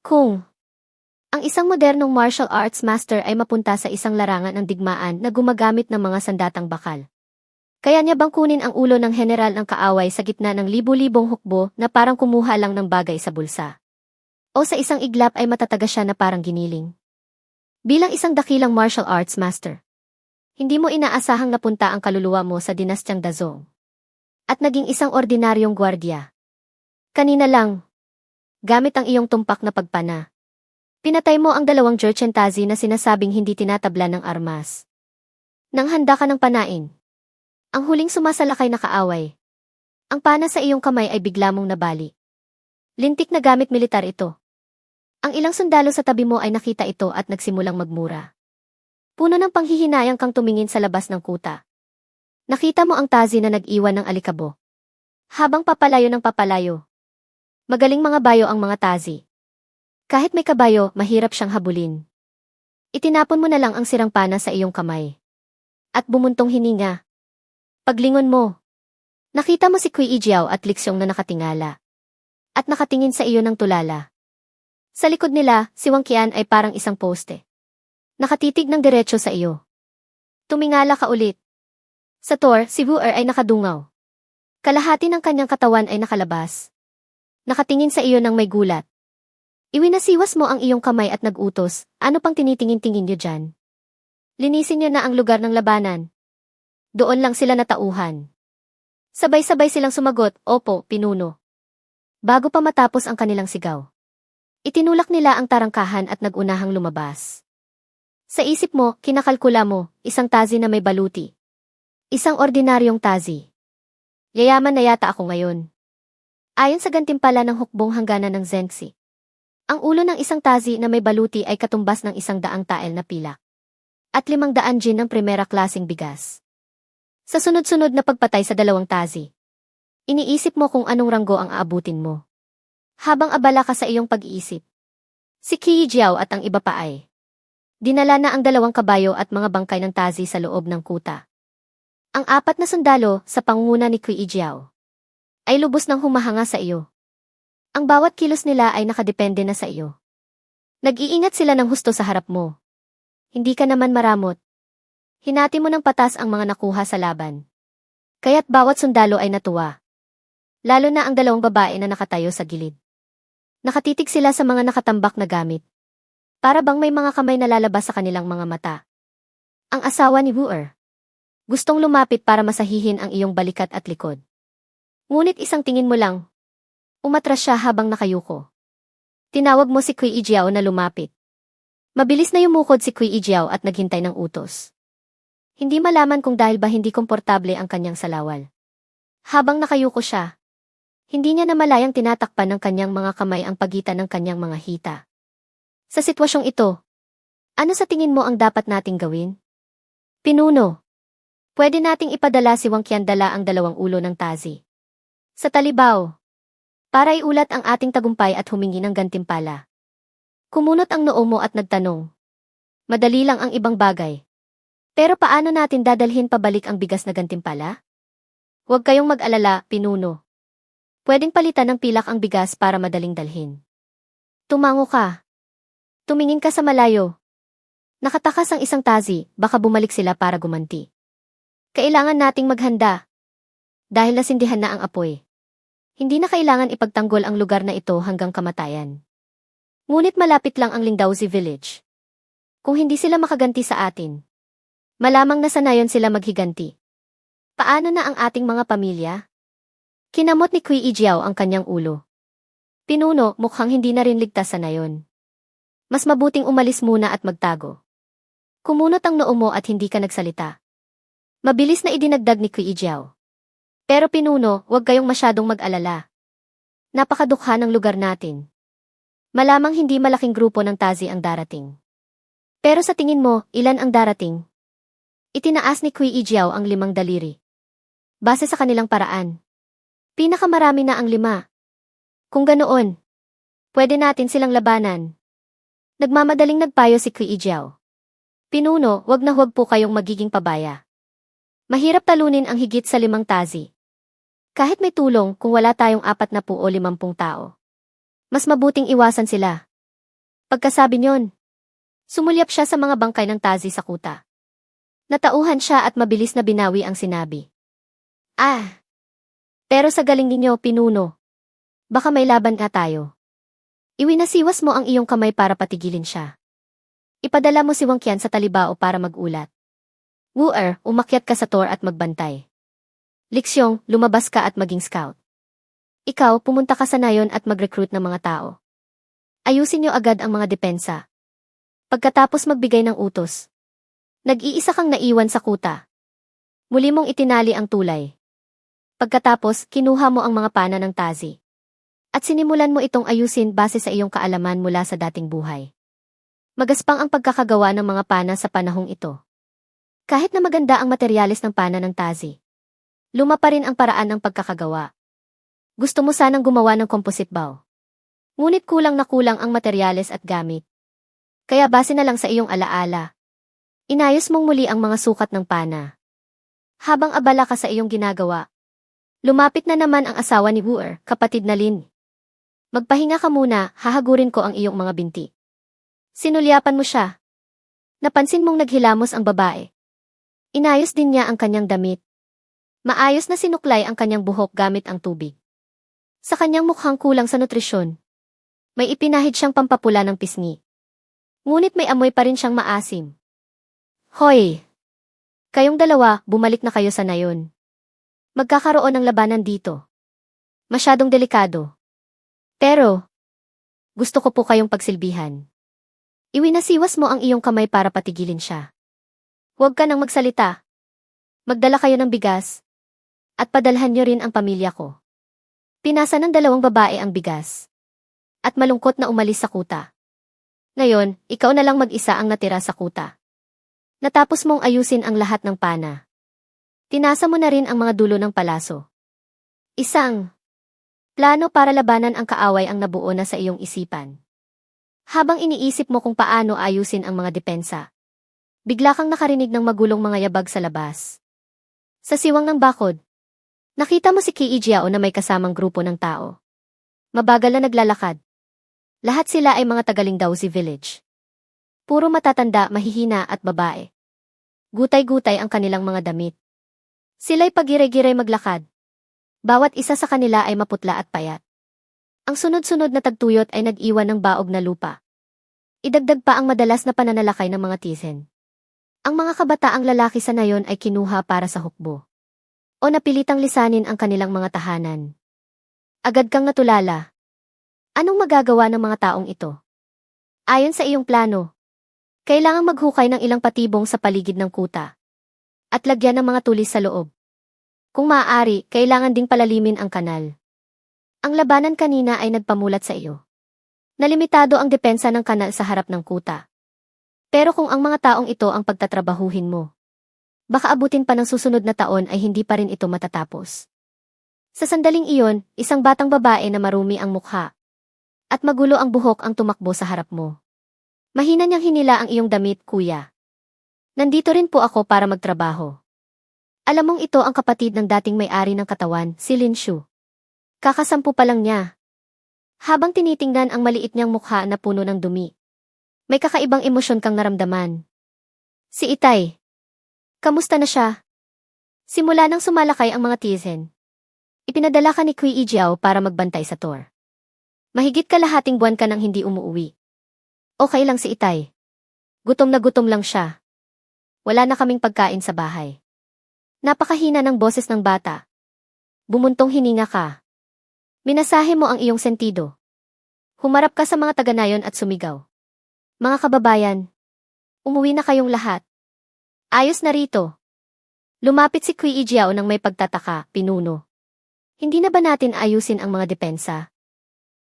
Kung ang isang modernong martial arts master ay mapunta sa isang larangan ng digmaan na gumagamit ng mga sandatang bakal. Kaya niya bang kunin ang ulo ng general ng kaaway sa gitna ng libu-libong hukbo na parang kumuha lang ng bagay sa bulsa? O sa isang iglap ay matataga siya na parang giniling? Bilang isang dakilang martial arts master, hindi mo inaasahang napunta ang kaluluwa mo sa dinastyang Dazong at naging isang ordinaryong gwardiya. Kanina lang, gamit ang iyong tumpak na pagpana, pinatay mo ang dalawang Jurchentazi na sinasabing hindi tinatabla ng armas. Nang handa ka ng panain, ang huling sumasalakay na kaaway, ang pana sa iyong kamay ay bigla mong nabali. Lintik na gamit militar ito. Ang ilang sundalo sa tabi mo ay nakita ito at nagsimulang magmura. Puno ng panghihinayang kang tumingin sa labas ng kuta. Nakita mo ang tazi na nag-iwan ng alikabo. Habang papalayo ng papalayo. Magaling mga bayo ang mga tazi. Kahit may kabayo, mahirap siyang habulin. Itinapon mo na lang ang sirang pana sa iyong kamay. At bumuntong hininga. Paglingon mo, nakita mo si Kui Ijiao at Lixyong na nakatingala. At nakatingin sa iyo ng tulala. Sa likod nila, si Wang Qian ay parang isang poste. Nakatitig ng diretso sa iyo. Tumingala ka ulit. Sa tor, si Wu Er ay nakadungaw. Kalahati ng kanyang katawan ay nakalabas. Nakatingin sa iyo ng may gulat. Iwinasiwas mo ang iyong kamay at nag-utos, ano pang tinitingin-tingin niyo dyan? Linisin niyo na ang lugar ng labanan. Doon lang sila natauhan. Sabay-sabay silang sumagot, opo, pinuno. Bago pa matapos ang kanilang sigaw. Itinulak nila ang tarangkahan at nagunahang lumabas. Sa isip mo, kinakalkula mo, isang tazi na may baluti. Isang ordinaryong tazi. Yayaman na yata ako ngayon. Ayon sa gantimpala ng hukbong hangganan ng Zengxi. Ang ulo ng isang tazi na may baluti ay katumbas ng 100 tael na pilak. At 500 gin ng primera klaseng bigas. Sa sunod-sunod na pagpatay sa 2 tazi. Iniisip mo kung anong ranggo ang aabutin mo. Habang abala ka sa iyong pag-iisip. Si Qi Jiao at ang iba pa ay dinala na ang 2 kabayo at mga bangkay ng tazi sa loob ng kuta. Ang 4 na sundalo sa pangunguna ni Qi Jiao ay lubos nang humahanga sa iyo. Ang bawat kilos nila ay nakadepende na sa iyo. Nag-iingat sila ng husto sa harap mo. Hindi ka naman maramot. Hinati mo ng patas ang mga nakuha sa laban. Kaya't bawat sundalo ay natuwa. Lalo na ang 2 babae na nakatayo sa gilid. Nakatitig sila sa mga nakatambak na gamit. Para bang may mga kamay na lalabas sa kanilang mga mata. Ang asawa ni Wu Er. Gustong lumapit para masahihin ang iyong balikat at likod. Ngunit isang tingin mo lang. Umatras siya habang nakayuko. Tinawag mo si Kui Ijiao na lumapit. Mabilis na yumukod si Kui Ijiao at naghintay ng utos. Hindi malaman kung dahil ba hindi komportable ang kanyang salawal. Habang nakayuko siya, hindi niya namalayang tinatakpan ng kanyang mga kamay ang pagitan ng kanyang mga hita. Sa sitwasyong ito, ano sa tingin mo ang dapat nating gawin? Pinuno, pwede nating ipadala si Wang Qian dala ang 2 ulo ng tazi. Sa Talibao, para iulat ang ating tagumpay at humingi ng gantimpala. Kumunot ang noo mo at nagtanong. Madali lang ang ibang bagay. Pero paano natin dadalhin pabalik ang bigas na gantimpala? Huwag kayong mag-alala, pinuno. Pwedeng palitan ng pilak ang bigas para madaling dalhin. Tumango ka. Tumingin ka sa malayo. Nakatakas ang isang tazi, baka bumalik sila para gumanti. Kailangan nating maghanda. Dahil nasindihan na ang apoy. Hindi na kailangan ipagtanggol ang lugar na ito hanggang kamatayan. Ngunit malapit lang ang Lingdaozi Village. Kung hindi sila makaganti sa atin, malamang nasanayon sila maghiganti. Paano na ang ating mga pamilya? Kinamot ni Kui Ijiao ang kanyang ulo. Pinuno, mukhang hindi na rin ligtas sa nayon. Mas mabuting umalis muna at magtago. Kumunot ang noo mo at hindi ka nagsalita. Mabilis na idinagdag ni Kui Ijiao. Pero pinuno, huwag kayong masyadong mag-alala. Napakadukha ng lugar natin. Malamang hindi malaking grupo ng tazi ang darating. Pero sa tingin mo, ilan ang darating? Itinaas ni Kui Ijiao ang 5 daliri. Base sa kanilang paraan. Pinakamarami na ang 5. Kung ganoon, pwede natin silang labanan. Nagmamadaling nagpayo si Kui Ijiao. Pinuno, wag na huwag po kayong magiging pabaya. Mahirap talunin ang higit sa 5 tazi. Kahit may tulong kung wala tayong 40 o 50 tao. Mas mabuting iwasan sila. Pagkasabi niyon, sumulyap siya sa mga bangkay ng Tazi sa kuta. Natauhan siya at mabilis na binawi ang sinabi. Ah! Pero sa galing ninyo, pinuno. Baka may laban nga tayo. Iwinasiwas mo ang iyong kamay para patigilin siya. Ipadala mo si Wang Qian sa talibao para magulat. Wu-er, umakyat ka sa tor at magbantay. Lixyong, lumabas ka at maging scout. Ikaw, pumunta ka sa nayon at mag-recruit ng mga tao. Ayusin niyo agad ang mga depensa. Pagkatapos magbigay ng utos. Nag-iisa kang naiwan sa kuta. Muli mong itinali ang tulay. Pagkatapos, kinuha mo ang mga pana ng Tazi. At sinimulan mo itong ayusin base sa iyong kaalaman mula sa dating buhay. Magaspang ang pagkakagawa ng mga pana sa panahong ito. Kahit na maganda ang materyales ng pana ng Tazi, luma pa rin ang paraan ng pagkakagawa. Gusto mo sanang gumawa ng composite bow. Ngunit kulang na kulang ang materyales at gamit. Kaya base na lang sa iyong alaala. Inayos mong muli ang mga sukat ng pana. Habang abala ka sa iyong ginagawa, lumapit na naman ang asawa ni Wu-er, kapatid na Lin. Magpahinga ka muna, hahagurin ko ang iyong mga binti. Sinulyapan mo siya. Napansin mong naghilamos ang babae. Inayos din niya ang kanyang damit. Maayos na sinuklay ang kanyang buhok gamit ang tubig. Sa kanyang mukhang kulang sa nutrisyon. May ipinahid siyang pampapula ng pisngi. Ngunit may amoy pa rin siyang maasim. Hoy! Kayong dalawa, bumalik na kayo sa nayon. Magkakaroon ng labanan dito. Masyadong delikado. Pero, gusto ko po kayong pagsilbihan. Iwinasiwas mo ang iyong kamay para patigilin siya. Huwag ka nang magsalita. Magdala kayo ng bigas. At padalhan niyo rin ang pamilya ko. Pinasa ng dalawang babae ang bigas. At malungkot na umalis sa kuta. Ngayon, ikaw na lang mag-isa ang natira sa kuta. Natapos mong ayusin ang lahat ng pana. Tinasa mo na rin ang mga dulo ng palaso. Isang plano para labanan ang kaaway ang nabuo na sa iyong isipan. Habang iniisip mo kung paano ayusin ang mga depensa, bigla kang nakarinig ng magulong mga yabag sa labas. Sa siwang ng bakod, nakita mo si Qi Jiao na may kasamang grupo ng tao. Mabagal na naglalakad. Lahat sila ay mga tagaling Daozi Village. Puro matatanda, mahihina at babae. Gutay-gutay ang kanilang mga damit. Sila'y pagiray-giray maglakad. Bawat isa sa kanila ay maputla at payat. Ang sunod-sunod na tagtuyot ay nag-iwan ng baog na lupa. Idagdag pa ang madalas na pananalakay ng mga tizen. Ang mga kabataang lalaki sa nayon ay kinuha para sa hukbo. O napilitang lisanin ang kanilang mga tahanan. Agad kang natulala. Anong magagawa ng mga taong ito? Ayon sa iyong plano, kailangang maghukay ng ilang patibong sa paligid ng kuta. At lagyan ng mga tulis sa loob. Kung maaari, kailangan ding palalimin ang kanal. Ang labanan kanina ay nagpamulat sa iyo. Nalimitado ang depensa ng kanal sa harap ng kuta. Pero kung ang mga taong ito ang pagtatrabahuhin mo, baka abutin pa ng susunod na taon ay hindi pa rin ito matatapos. Sa sandaling iyon, isang batang babae na marumi ang mukha at magulo ang buhok ang tumakbo sa harap mo. Mahina niyang hinila ang iyong damit, kuya. Nandito rin po ako para magtrabaho. Alam mong ito ang kapatid ng dating may-ari ng katawan, si Lin Shu. Kakasampu pa lang niya. Habang tinitingnan ang maliit niyang mukha na puno ng dumi, may kakaibang emosyon kang naramdaman. Si Itay. Kamusta na siya? Simula nang sumalakay ang mga tizen, ipinadala ka ni Qi Jiao para magbantay sa tor. Mahigit kalahating buwan ka nang hindi umuuwi. Okay lang si Itay. Gutom na gutom lang siya. Wala na kaming pagkain sa bahay. Napakahina ng boses ng bata. Bumuntong hininga ka. Minasahe mo ang iyong sentido. Humarap ka sa mga taga-nayon at sumigaw. Mga kababayan, umuwi na kayong lahat. Ayos na rito. Lumapit si Qi Jiao nang may pagtataka, pinuno. Hindi na ba natin ayusin ang mga depensa?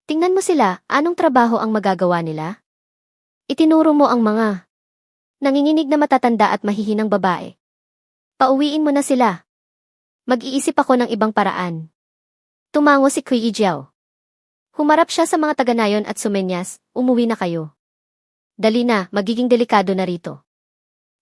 Tingnan mo sila, anong trabaho ang magagawa nila? Itinuro mo ang mga nanginginig na matatanda at mahihinang babae. Pauwiin mo na sila. Mag-iisip ako ng ibang paraan. Tumango si Qi Jiao. Humarap siya sa mga taga-nayon at sumenyas, umuwi na kayo. Dali na, magiging delikado na rito.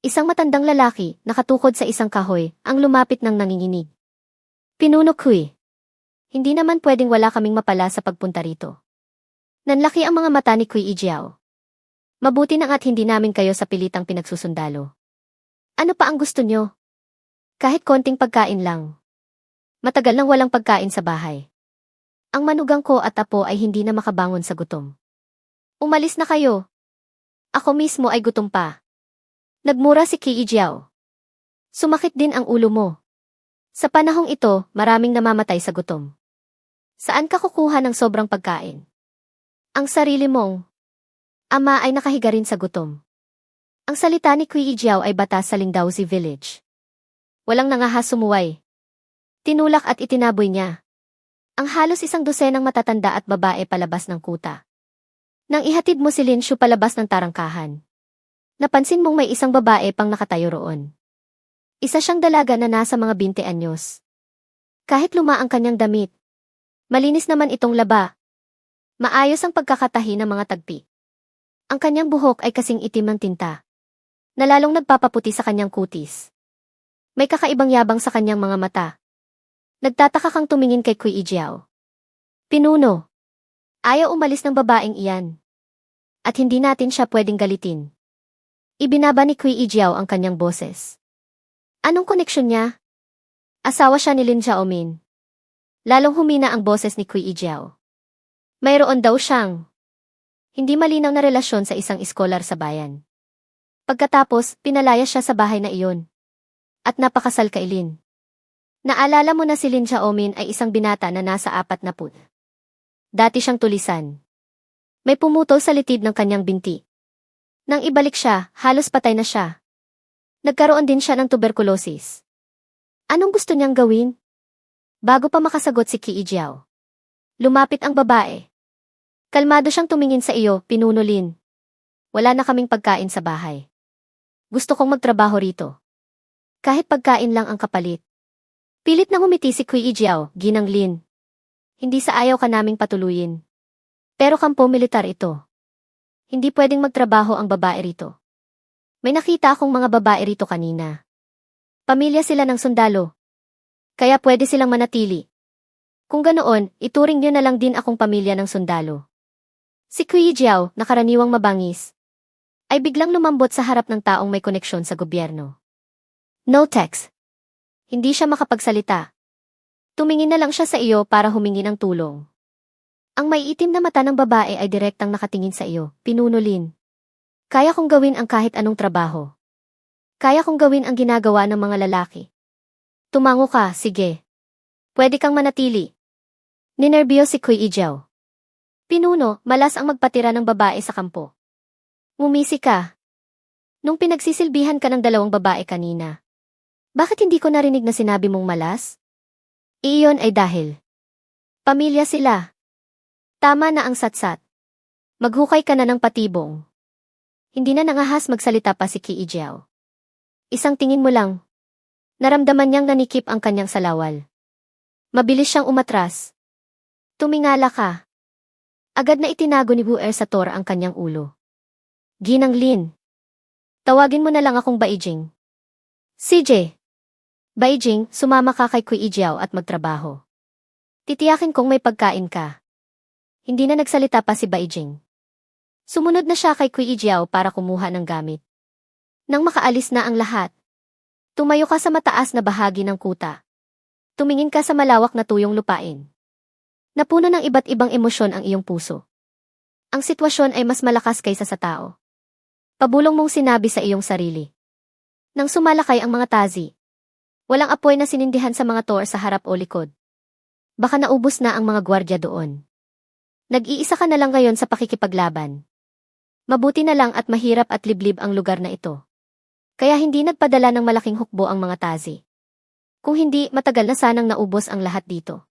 Isang matandang lalaki, nakatukod sa isang kahoy, ang lumapit ng nanginginig. Pinuno Qi. Hindi naman pwedeng wala kaming mapala sa pagpunta rito. Nanlaki ang mga mata ni Qi Jiao. Mabuti na nga't hindi namin kayo sa pilitang pinagsusundalo. Ano pa ang gusto nyo? Kahit konting pagkain lang. Matagal nang walang pagkain sa bahay. Ang manugang ko at apo ay hindi na makabangon sa gutom. Umalis na kayo. Ako mismo ay gutom pa. Nagmura si Qi Jiao. Sumakit din ang ulo mo. Sa panahong ito, maraming namamatay sa gutom. Saan ka kukuha ng sobrang pagkain? Ang sarili mong ama ay nakahiga rin sa gutom. Ang salita ni Qi Jiao ay batas sa Lingdaozi Village. Walang nangahas sumuway. Tinulak at itinaboy niya ang halos 100 matatanda at babae palabas ng kuta. Nang ihatid mo si Lin Shu palabas ng tarangkahan, napansin mong may isang babae pang nakatayo roon. Isa siyang dalaga na nasa mga 20 anyos. Kahit luma ang kanyang damit, malinis naman itong laba. Maayos ang pagkakatahi ng mga tagpi. Ang kanyang buhok ay kasing itim ng tinta, na lalong nagpapaputi sa kanyang kutis. May kakaibang yabang sa kanyang mga mata. Nagtataka kang tumingin kay Qi Jiao. Pinuno. Ayaw umalis ng babaeng iyan. At hindi natin siya pwedeng galitin. Ibinaba ni Qi Jiao ang kanyang boses. Anong koneksyon niya? Asawa siya ni Lin Xiaomin. Lalong humina ang boses ni Qi Jiao. Mayroon daw siyang hindi malinaw na relasyon sa isang iskolar sa bayan. Pagkatapos, pinalaya siya sa bahay na iyon. At napakasal kay Lin. Naalala mo na si Lin Xiaomin ay isang binata na nasa 40. Dati siyang tulisan. May pumutol sa litid ng kanyang binti. Nang ibalik siya, halos patay na siya. Nagkaroon din siya ng tuberculosis. Anong gusto niyang gawin? Bago pa makasagot si Qi Jiao, lumapit ang babae. Kalmado siyang tumingin sa iyo, Pinuno Lin. Wala na kaming pagkain sa bahay. Gusto kong magtrabaho rito. Kahit pagkain lang ang kapalit. Pilit na ngumiti si Qi Jiao, Ginang Lin. Hindi sa ayaw ka naming patuluyin. Pero kampo militar ito. Hindi pwedeng magtrabaho ang babae rito. May nakita akong mga babae rito kanina. Pamilya sila ng sundalo. Kaya pwede silang manatili. Kung ganoon, ituring niyo na lang din akong pamilya ng sundalo. Si Qi Jiao, na karaniwang mabangis, ay biglang lumambot sa harap ng taong may koneksyon sa gobyerno. No text. Hindi siya makapagsalita. Tumingin na lang siya sa iyo para humingi ng tulong. Ang may itim na mata ng babae ay direktang nakatingin sa iyo, Pinuno Lin. Kaya kong gawin ang kahit anong trabaho. Kaya kong gawin ang ginagawa ng mga lalaki. Tumango ka, sige. Pwede kang manatili. Ninerbyo si Qi Jiao. Pinuno, malas ang magpatira ng babae sa kampo. Ngumisi ka. Nung pinagsisilbihan ka ng 2 babae kanina, bakit hindi ko narinig na sinabi mong malas? Iyon ay dahil pamilya sila. Tama na ang satsat. Maghukay ka na ng patibong. Hindi na nangahas magsalita pa si Qi Jiao. Isang tingin mo lang. Naramdaman niyang nanikip ang kanyang salawal. Mabilis siyang umatras. Tumingala ka. Agad na itinago ni Buer sa tor ang kanyang ulo. Ginang Lin. Tawagin mo na lang akong Baijing. CJ. Baijing, sumama ka kay Qi Jiao at magtrabaho. Titiyakin kong may pagkain ka. Hindi na nagsalita pa si Baijing. Sumunod na siya kay Qi Jiao para kumuha ng gamit. Nang makaalis na ang lahat, tumayo ka sa mataas na bahagi ng kuta. Tumingin ka sa malawak na tuyong lupain. Napuno ng iba't ibang emosyon ang iyong puso. Ang sitwasyon ay mas malakas kaysa sa tao. Pabulong mong sinabi sa iyong sarili. Nang sumalakay ang mga tazi, walang apoy na sinindihan sa mga tor sa harap o likod. Baka naubos na ang mga gwardya doon. Nag-iisa ka na lang ngayon sa pakikipaglaban. Mabuti na lang at mahirap at liblib ang lugar na ito. Kaya hindi nagpadala ng malaking hukbo ang mga tazi. Kung hindi, matagal na sanang naubos ang lahat dito.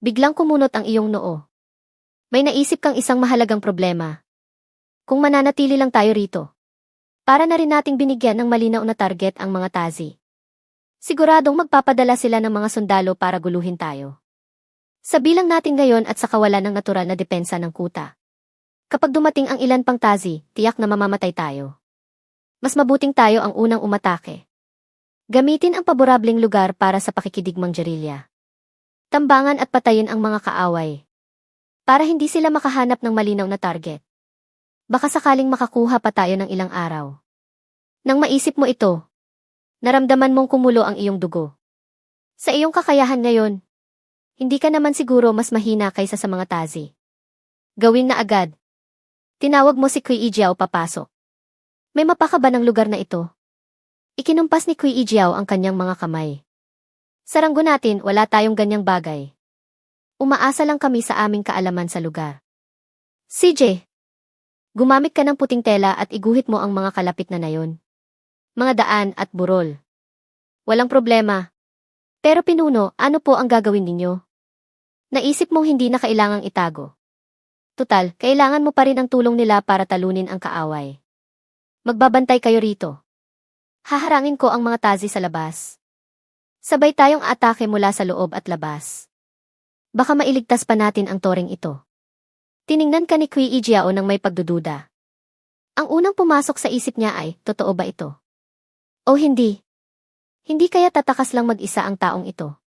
Biglang kumunot ang iyong noo. May naisip kang isang mahalagang problema. Kung mananatili lang tayo rito, para na rin nating binigyan ng malinaw na target ang mga tazi. Siguradong magpapadala sila ng mga sundalo para guluhin tayo. Sabilang natin ngayon at sa kawalan ng natural na depensa ng kuta. Kapag dumating ang ilan pang tazi, tiyak na mamamatay tayo. Mas mabuting tayo ang unang umatake. Gamitin ang paborableng lugar para sa pakikidigmang gerilya. Tambangan at patayin ang mga kaaway. Para hindi sila makahanap ng malinaw na target. Baka sakaling makakuha pa tayo ng ilang araw. Nang maisip mo ito, naramdaman mong kumulo ang iyong dugo. Sa iyong kakayahan ngayon, hindi ka naman siguro mas mahina kaysa sa mga tazi. Gawin na agad. Tinawag mo si Kui Ijiao papasok. May mapa ka ba ng lugar na ito? Ikinumpas ni Kui Ijiao ang kanyang mga kamay. Sa ranggo natin, wala tayong ganyang bagay. Umaasa lang kami sa aming kaalaman sa lugar. CJ, gumamit ka ng puting tela at iguhit mo ang mga kalapit na nayon. Mga daan at burol. Walang problema. Pero pinuno, ano po ang gagawin ninyo? Naisip mong hindi na kailangang itago. Tutal, kailangan mo pa rin ang tulong nila para talunin ang kaaway. Magbabantay kayo rito. Haharangin ko ang mga tazi sa labas. Sabay tayong atake mula sa loob at labas. Baka mailigtas pa natin ang toreng ito. Tiningnan ka ni Kui Ijiao nang may pagdududa. Ang unang pumasok sa isip niya ay, totoo ba ito? O hindi? Hindi kaya tatakas lang mag-isa ang taong ito?